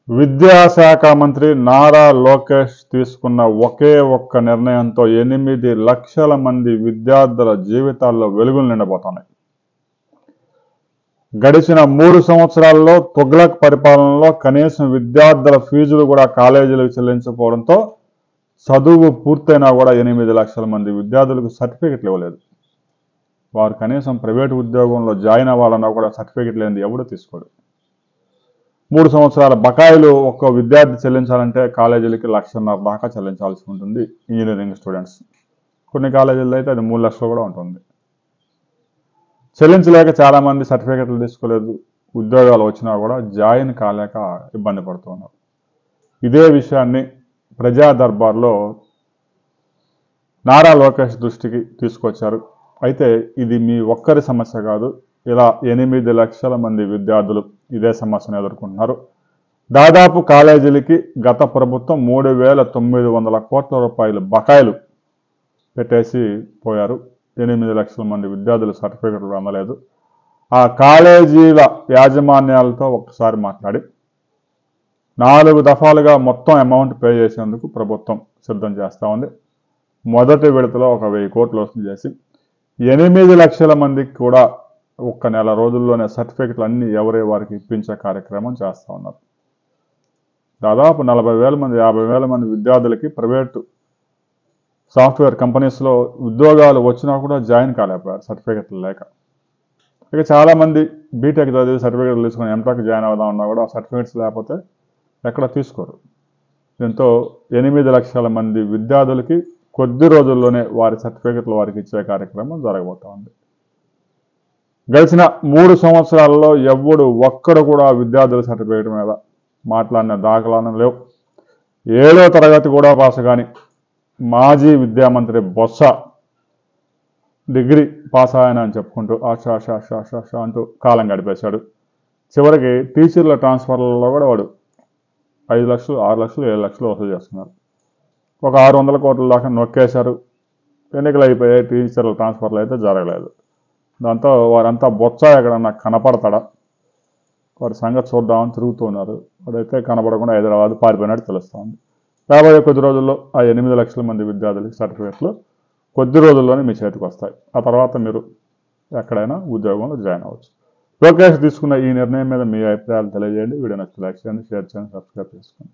విద్యాశాఖ మంత్రి నారా లోకేష్ తీసుకున్న ఒకే ఒక్క నిర్ణయంతో 8 లక్షల మంది విద్యార్థుల జీవితాల్లో వెలుగులు నిండబోతున్నాయి. గడిచిన 3 సంవత్సరాల్లో తుగ్లక్ పరిపాలనలో కనీసం విద్యార్థుల ఫీజులు కూడా కాలేజీలకు చెల్లించకపోవడంతో చదువు పూర్తయినా కూడా 8 లక్షల మంది విద్యార్థులకు సర్టిఫికెట్లు ఇవ్వలేదు. వారు కనీసం ప్రైవేటు ఉద్యోగంలో జాయిన్ అవ్వాలన్నా కూడా సర్టిఫికెట్ లేనిది ఎవరు తీసుకోడు. 3 సంవత్సరాల బకాయిలు ఒక్క విద్యార్థి చెల్లించాలంటే కాలేజీలకి 1,50,000 దాకా చెల్లించాల్సి ఉంటుంది ఇంజనీరింగ్ స్టూడెంట్స్. కొన్ని కాలేజీల్లో అయితే అది 3 లక్షలు కూడా ఉంటుంది. చెల్లించలేక చాలామంది సర్టిఫికెట్లు తీసుకోలేదు. ఉద్యోగాలు వచ్చినా కూడా జాయిన్ కాలేక ఇబ్బంది పడుతున్నారు. ఇదే విషయాన్ని ప్రజా దర్బార్లో నారా లోకేష్ దృష్టికి తీసుకొచ్చారు. అయితే ఇది మీ ఒక్కరి సమస్య కాదు. ఇలా 8 లక్షల మంది విద్యార్థులు ఇదే సమస్యను ఎదుర్కొంటున్నారు. దాదాపు కాలేజీలకి గత ప్రభుత్వం 3,900 కోట్ల రూపాయలు బకాయిలు పెట్టేసి పోయారు. 8 లక్షల మంది విద్యార్థులు సర్టిఫికెట్లు అందలేదు. ఆ కాలేజీల యాజమాన్యాలతో ఒకసారి మాట్లాడి 4 దఫాలుగా మొత్తం అమౌంట్ పే చేసేందుకు ప్రభుత్వం సిద్ధం చేస్తూ ఉంది. మొదటి విడతలో 1,000 కోట్లు వసూలు చేసి 8 లక్షల మందికి కూడా ఒక్క నెల రోజుల్లోనే సర్టిఫికెట్లు అన్నీ ఎవరే వారికి ఇప్పించే కార్యక్రమం చేస్తూ ఉన్నారు. దాదాపు 40,000 మంది 50,000 మంది విద్యార్థులకి ప్రైవేటు సాఫ్ట్వేర్ కంపెనీస్లో ఉద్యోగాలు వచ్చినా కూడా జాయిన్ కాలేకపోయారు సర్టిఫికెట్లు లేక. ఇక చాలామంది బీటెక్ చదివి సర్టిఫికెట్లు తీసుకొని ఎంటెక్ జాయిన్ అవుదాం అన్నా కూడా సర్టిఫికెట్స్ లేకపోతే ఎక్కడ తీసుకోరు. దీంతో 8 లక్షల మంది విద్యార్థులకి కొద్ది రోజుల్లోనే వారి సర్టిఫికెట్లు వారికి ఇచ్చే కార్యక్రమం జరగబోతా ఉంది. గడిచిన 3 సంవత్సరాల్లో ఒక్కడు కూడా విద్యార్థుల సర్టిఫికెట్ మీద మాట్లాడిన దాఖలాలు లేవు. 7వ తరగతి కూడా పాస్ కాని మాజీ విద్యామంత్రి బొత్స డిగ్రీ పాస్ అయ్యాను అని చెప్పుకుంటూ ఆశా అంటూ కాలం గడిపేశాడు. చివరికి టీచర్ల ట్రాన్స్ఫర్లలో కూడా వాడు 5 లక్షలు 6 లక్షలు 7 లక్షలు వసూలు చేస్తున్నారు. ఒక 600 కోట్ల దాకా నొక్కేశారు. ఎన్నికలు అయిపోయాయి, టీచర్ల ట్రాన్స్ఫర్లు అయితే జరగలేదు. దాంతో వారంతా బొత్స ఎక్కడన్నా కనపడతాడా, వారి సంగతి చూద్దామని తిరుగుతున్నారు. వాడైతే కనపడకుండా హైదరాబాద్ పారిపోయినట్టు తెలుస్తూ ఉంది. రాబోయే కొద్ది రోజుల్లో ఆ 8 లక్షల మంది విద్యార్థులకి సర్టిఫికెట్లు కొద్ది రోజుల్లోనే మీ చేతికి వస్తాయి. ఆ తర్వాత మీరు ఎక్కడైనా ఉద్యోగంలో జాయిన్ అవ్వచ్చు. లోకేష్ తీసుకున్న ఈ నిర్ణయం మీద మీ అభిప్రాయాలు తెలియజేయండి. వీడియో నచ్చితే లైక్ చేయండి, షేర్ చేయండి, సబ్స్క్రైబ్ చేసుకోండి.